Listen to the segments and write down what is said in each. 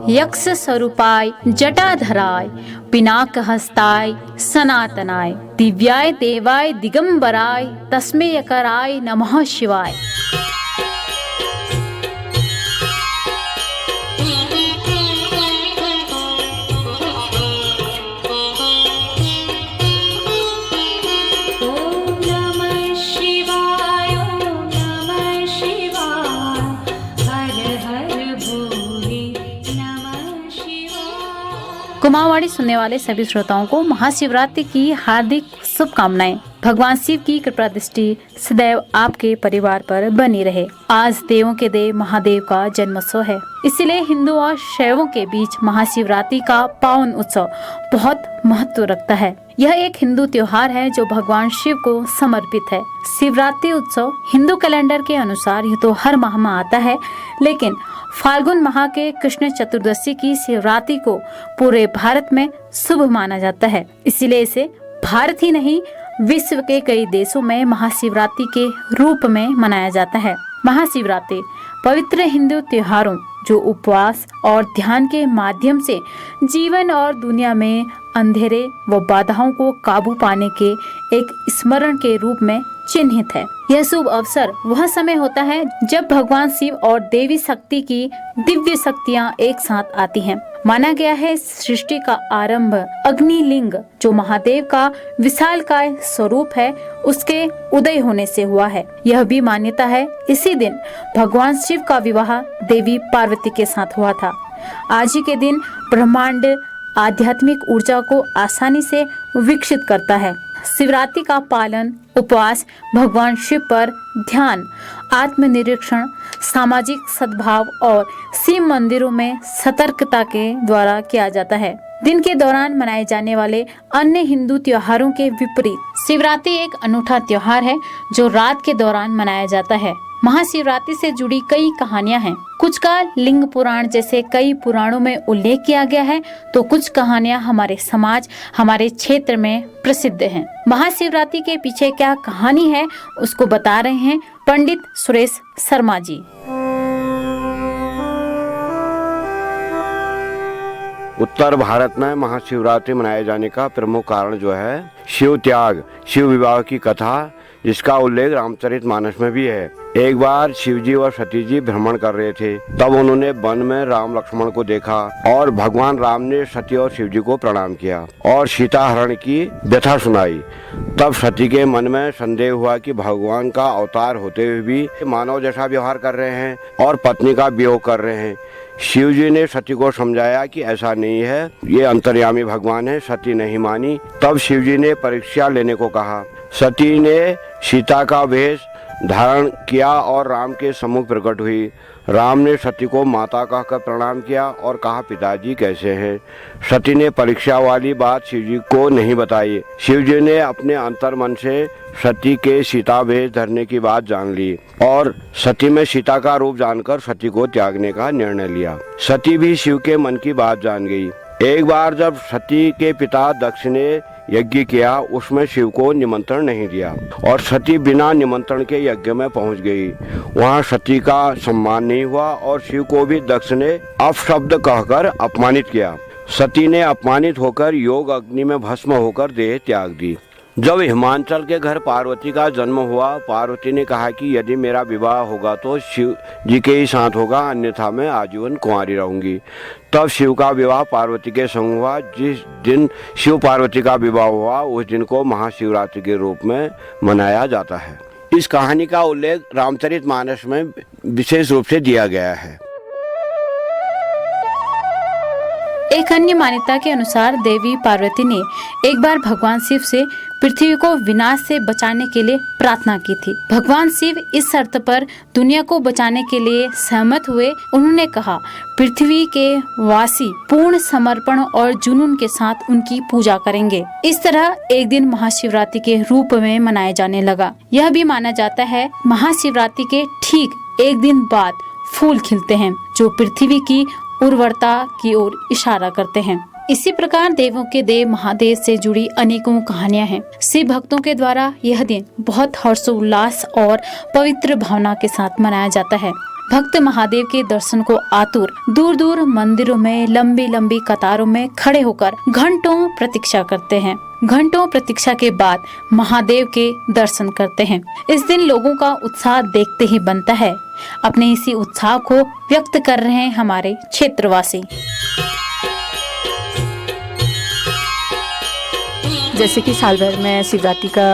यक्ष स्वरूपाय जटाधराय पिनाक हस्ताय सनातनाय दिव्याय देवाय दिगंबराय तस्मै यकराय नमः शिवाय। कुमारवाणी सुनने वाले सभी श्रोताओं को महाशिवरात्रि की हार्दिक शुभकामनाएं। भगवान शिव की कृपा दृष्टि सदैव आपके परिवार पर बनी रहे। आज देवों के देव महादेव का जन्मोत्सव है, इसीलिए हिंदू और शैवों के बीच महाशिवरात्रि का पावन उत्सव बहुत महत्व रखता है। यह एक हिंदू त्योहार है जो भगवान शिव को समर्पित है। शिवरात्रि उत्सव हिंदू कैलेंडर के अनुसार यह तो हर माह में आता है, लेकिन फाल्गुन माह के कृष्ण चतुर्दशी की शिवरात्रि को पूरे भारत में शुभ माना जाता है। इसीलिए इसे भारत ही नहीं विश्व के कई देशों में महाशिवरात्रि के रूप में मनाया जाता है। महाशिवरात्रि पवित्र हिंदू त्योहारों जो उपवास और ध्यान के माध्यम से जीवन और दुनिया में अंधेरे व बाधाओं को काबू पाने के एक स्मरण के रूप में चिन्हित है। यह शुभ अवसर वह समय होता है जब भगवान शिव और देवी शक्ति की दिव्य शक्तियाँ एक साथ आती हैं। माना गया है सृष्टि का आरंभ अग्निलिंग जो महादेव का विशालकाय स्वरूप है उसके उदय होने से हुआ है। यह भी मान्यता है इसी दिन भगवान शिव का विवाह देवी पार्वती के साथ हुआ था। आज ही के दिन ब्रह्मांड आध्यात्मिक ऊर्जा को आसानी से विकसित करता है। शिवरात्रि का पालन उपवास भगवान शिव पर ध्यान आत्मनिरीक्षण सामाजिक सद्भाव और शिव मंदिरों में सतर्कता के द्वारा किया जाता है। दिन के दौरान मनाए जाने वाले अन्य हिंदू त्योहारों के विपरीत शिवरात्रि एक अनूठा त्योहार है जो रात के दौरान मनाया जाता है। महाशिवरात्रि से जुड़ी कई कहानियां हैं। कुछ का लिंग पुराण जैसे कई पुराणों में उल्लेख किया गया है, तो कुछ कहानियां हमारे समाज हमारे क्षेत्र में प्रसिद्ध हैं। महाशिवरात्रि के पीछे क्या कहानी है उसको बता रहे हैं पंडित सुरेश शर्मा जी। उत्तर भारत में महाशिवरात्रि मनाए जाने का प्रमुख कारण जो है शिव त्याग शिव विवाह की कथा, जिसका उल्लेख रामचरितमानस में भी है। एक बार शिवजी और सती जी भ्रमण कर रहे थे, तब उन्होंने वन में राम लक्ष्मण को देखा और भगवान राम ने सती और शिवजी को प्रणाम किया और सीता हरण की व्यथा सुनाई। तब सती के मन में संदेह हुआ कि भगवान का अवतार होते हुए भी मानव जैसा व्यवहार कर रहे हैं और पत्नी का वियोग कर रहे हैं। शिवजी ने सती को समझाया कि ऐसा नहीं है, ये अंतर्यामी भगवान है। सती नहीं मानी। तब शिवजी ने परीक्षा लेने को कहा। सती ने सीता का वेश धारण किया और राम के सम्मुख प्रकट हुई। राम ने सती को माता कहकर प्रणाम किया और कहा, पिताजी कैसे हैं? सती ने परीक्षा वाली बात शिवजी को नहीं बताई। शिवजी ने अपने अंतर मन से सती के सीता वेश धरने की बात जान ली और सती में सीता का रूप जानकर सती को त्यागने का निर्णय लिया। सती भी शिव के मन की बात जान गई। एक बार जब सती के पिता दक्ष ने यज्ञ किया, उसमें शिव को निमंत्रण नहीं दिया और सती बिना निमंत्रण के यज्ञ में पहुंच गई। वहां सती का सम्मान नहीं हुआ और शिव को भी दक्ष ने अपशब्द कहकर अपमानित किया। सती ने अपमानित होकर योग अग्नि में भस्म होकर देह त्याग दी। जब हिमांचल के घर पार्वती का जन्म हुआ, पार्वती ने कहा कि यदि मेरा विवाह होगा तो शिव जी के ही साथ होगा, अन्यथा मैं आजीवन कुंवारी रहूंगी। तब शिव का विवाह पार्वती के संग हुआ। जिस दिन शिव पार्वती का विवाह हुआ उस दिन को महाशिवरात्रि के रूप में मनाया जाता है। इस कहानी का उल्लेख रामचरितमानस में विशेष रूप से दिया गया है। एक अन्य मान्यता के अनुसार देवी पार्वती ने एक बार भगवान शिव से पृथ्वी को विनाश से बचाने के लिए प्रार्थना की थी। भगवान शिव इस शर्त पर दुनिया को बचाने के लिए सहमत हुए। उन्होंने कहा, पृथ्वी के वासी पूर्ण समर्पण और जुनून के साथ उनकी पूजा करेंगे। इस तरह एक दिन महाशिवरात्रि के रूप में मनाया जाने लगा। यह भी माना जाता है महाशिवरात्रि के ठीक एक दिन बाद फूल खिलते हैं जो पृथ्वी की उर्वरता की ओर इशारा करते हैं। इसी प्रकार देवों के देव महादेव से जुड़ी अनेकों कहानियां हैं। शिव भक्तों के द्वारा यह दिन बहुत हर्षोल्लास और पवित्र भावना के साथ मनाया जाता है। भक्त महादेव के दर्शन को आतुर दूर दूर मंदिरों में लंबी लंबी कतारों में खड़े होकर घंटों प्रतीक्षा करते हैं। घंटों प्रतीक्षा के बाद महादेव के दर्शन करते हैं। इस दिन लोगों का उत्साह देखते ही बनता है। अपने इसी उत्साह को व्यक्त कर रहे हैं हमारे क्षेत्रवासी। जैसे कि साल भर में शिवरात्रि का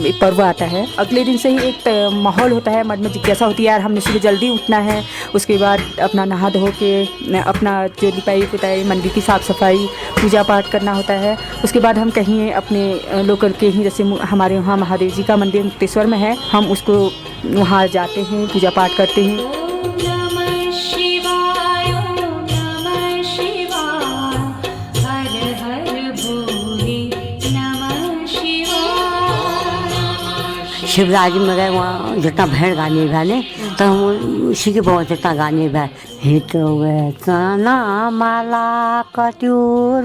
एक पर्व आता है, अगले दिन से ही एक माहौल होता है, मन में जिज्ञासा होती है यार हमने सुबह जल्दी उठना है। उसके बाद अपना नहा धो के अपना जो लिपाई पुताई मंदिर की साफ़ सफाई पूजा पाठ करना होता है। उसके बाद हम कहीं अपने लोकल के ही जैसे हमारे वहाँ महादेव जी का मंदिर मुक्तेश्वर में है, हम उसको वहाँ जाते हैं, पूजा पाठ करते हैं। शिवरात्रि में गए वहाँ जितना भैर गाने भाने तो हम उसी के बहुत जितना गाने भा हित चना माला कटूर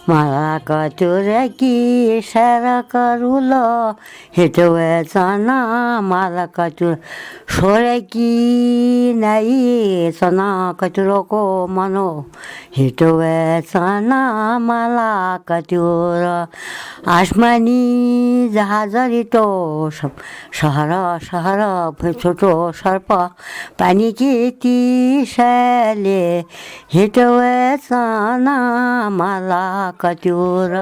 माला कटूर की सर करूल हित चना माला कटूर सोर की नहीं चना कटूरों को मनो हित चना माला कटूर आसमानी जहाजरी तो सब सहरा सहरा छोटो सर्प पानी की तीसले हिटवे चना माला कटूर।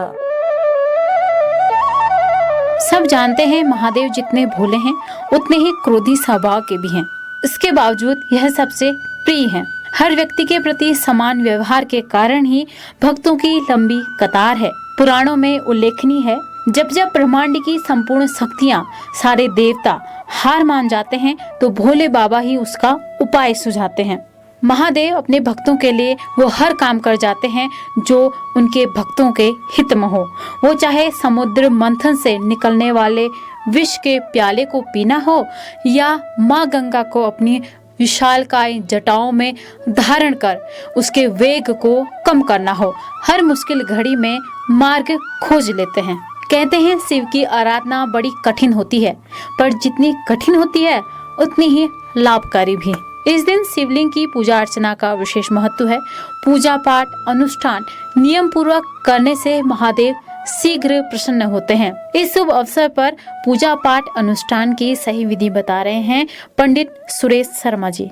सब जानते हैं महादेव जितने भोले हैं उतने ही क्रोधी स्वभाव के भी हैं। इसके बावजूद यह सबसे प्रिय है। हर व्यक्ति के प्रति समान व्यवहार के कारण ही भक्तों की लंबी कतार है। पुराणों में उल्लेखनीय है, जब जब ब्रह्मांड की संपूर्ण शक्तियाँ सारे देवता हार मान जाते हैं तो भोले बाबा ही उसका उपाय सुझाते हैं। महादेव अपने भक्तों के लिए वो हर काम कर जाते हैं जो उनके भक्तों के हित में हो। वो चाहे समुद्र मंथन से निकलने वाले विष के प्याले को पीना हो या माँ गंगा को अपनी विशालकाय जटाओं में धारण कर उसके वेग को कम करना हो, हर मुश्किल घड़ी में मार्ग खोज लेते हैं। कहते हैं शिव की आराधना बड़ी कठिन होती है, पर जितनी कठिन होती है उतनी ही लाभकारी भी। इस दिन शिवलिंग की पूजा अर्चना का विशेष महत्व है। पूजा पाठ अनुष्ठान नियम पूर्वक करने से महादेव शीघ्र प्रसन्न होते हैं। इस शुभ अवसर पर पूजा पाठ अनुष्ठान की सही विधि बता रहे हैं पंडित सुरेश शर्मा जी।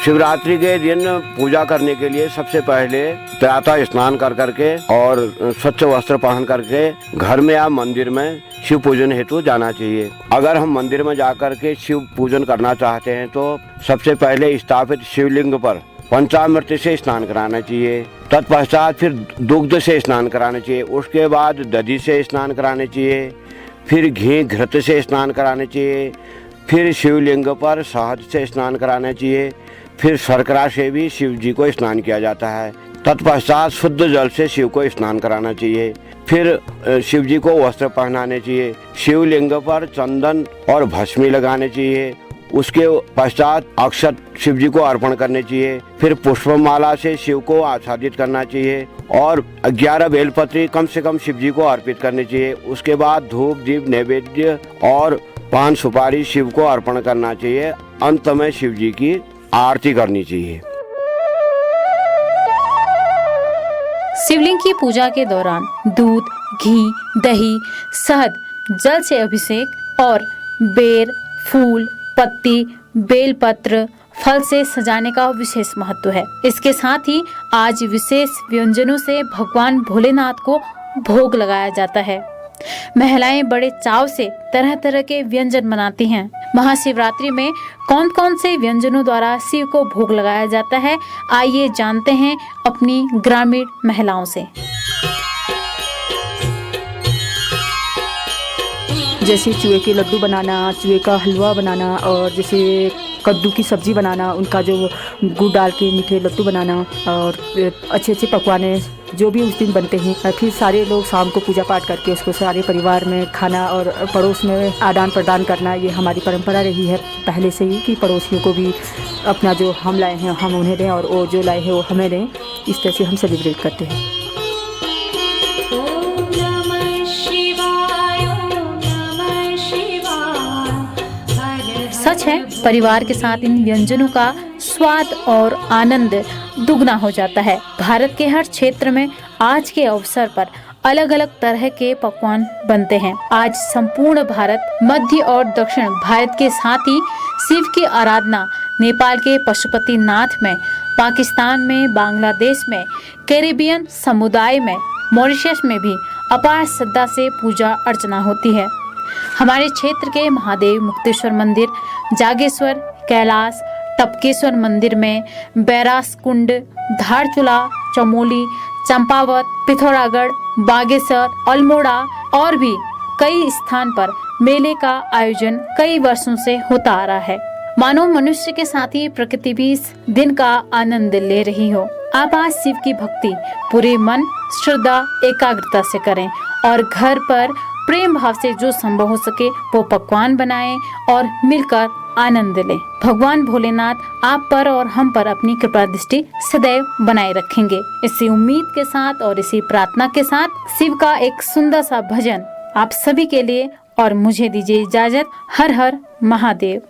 शिवरात्रि के दिन पूजा करने के लिए सबसे पहले प्रातः स्नान कर करके और स्वच्छ वस्त्र पहन करके घर में या मंदिर में शिव पूजन हेतु जाना चाहिए। अगर हम मंदिर में जाकर के शिव पूजन करना चाहते हैं तो सबसे पहले स्थापित शिवलिंग पर पंचामृत से स्नान कराना चाहिए। तत्पश्चात फिर दुग्ध से स्नान कराना चाहिए। उसके बाद दधी से स्नान कराने चाहिए। फिर घी घृत से स्नान कराने चाहिए। फिर शिवलिंग पर शहद से स्नान कराना चाहिए। फिर शर्करा से भी शिव जी को स्नान किया जाता है। तत्पश्चात शुद्ध जल से शिव को स्नान कराना चाहिए। फिर शिव जी को वस्त्र पहनाने चाहिए। शिवलिंग पर चंदन और भस्मी लगाने चाहिए। उसके पश्चात अक्षत शिव जी को अर्पण करने चाहिए। फिर पुष्पमाला से शिव को आच्छादित करना चाहिए और 11 बेलपत्री कम से कम शिव जी को अर्पित करनी चाहिए। उसके बाद धूप दीप नैवेद्य और पान सुपारी शिव को अर्पण करना चाहिए। अंत में शिव जी की आरती करनी चाहिए। शिवलिंग की पूजा के दौरान दूध, घी, दही, शहद, जल से अभिषेक और बेर, फूल, पत्ती, बेलपत्र, फल से सजाने का विशेष महत्व है। इसके साथ ही आज विशेष व्यंजनों से भगवान भोलेनाथ को भोग लगाया जाता है। महिलाएं बड़े चाव से तरह तरह के व्यंजन बनाती हैं। महाशिवरात्रि में कौन कौन से व्यंजनों द्वारा शिव को भोग लगाया जाता है, आइए जानते हैं अपनी ग्रामीण महिलाओं से। जैसे चूहे के लड्डू बनाना, चूहे का हलवा बनाना और जैसे कद्दू की सब्जी बनाना, उनका जो गुड़ डाल के मीठे लड्डू बनाना और अच्छे अच्छे पकवाने जो भी उस दिन बनते हैं। फिर सारे लोग शाम को पूजा पाठ करके उसको सारे परिवार में खाना और पड़ोस में आदान प्रदान करना, ये हमारी परंपरा रही है पहले से ही कि पड़ोसियों को भी अपना जो हम लाए हैं हम उन्हें दें और वो जो लाए हैं वो हमें दें। इस तरह से हम सेलिब्रेट करते हैं। सच है, परिवार के साथ इन व्यंजनों का स्वाद और आनंद दुगना हो जाता है। भारत के हर क्षेत्र में आज के अवसर पर अलग अलग तरह के पकवान बनते हैं। आज संपूर्ण भारत, मध्य और दक्षिण भारत के साथ ही शिव की आराधना नेपाल के पशुपतिनाथ में, पाकिस्तान में, बांग्लादेश में, कैरिबियन समुदाय में, मॉरिशस में भी अपार श्रद्धा से पूजा अर्चना होती है। हमारे क्षेत्र के महादेव मुक्तेश्वर मंदिर, जागेश्वर, कैलाश, टपकेश्वर मंदिर में बैरास कुंड, धारचूला, चमोली, चंपावत, पिथौरागढ़, बागेश्वर, अल्मोड़ा और भी कई स्थान पर मेले का आयोजन कई वर्षों से होता आ रहा है। मानो मनुष्य के साथ ही प्रकृति भी इस दिन का आनंद ले रही हो। आप आज शिव की भक्ति पूरे मन, श्रद्धा, एकाग्रता से करें और घर पर प्रेम भाव से जो संभव हो सके वो पकवान बनाएं और मिलकर आनंद लें। भगवान भोलेनाथ आप पर और हम पर अपनी कृपा दृष्टि सदैव बनाए रखेंगे। इसी उम्मीद के साथ और इसी प्रार्थना के साथ शिव का एक सुंदर सा भजन आप सभी के लिए और मुझे दीजिए इजाजत। हर हर महादेव।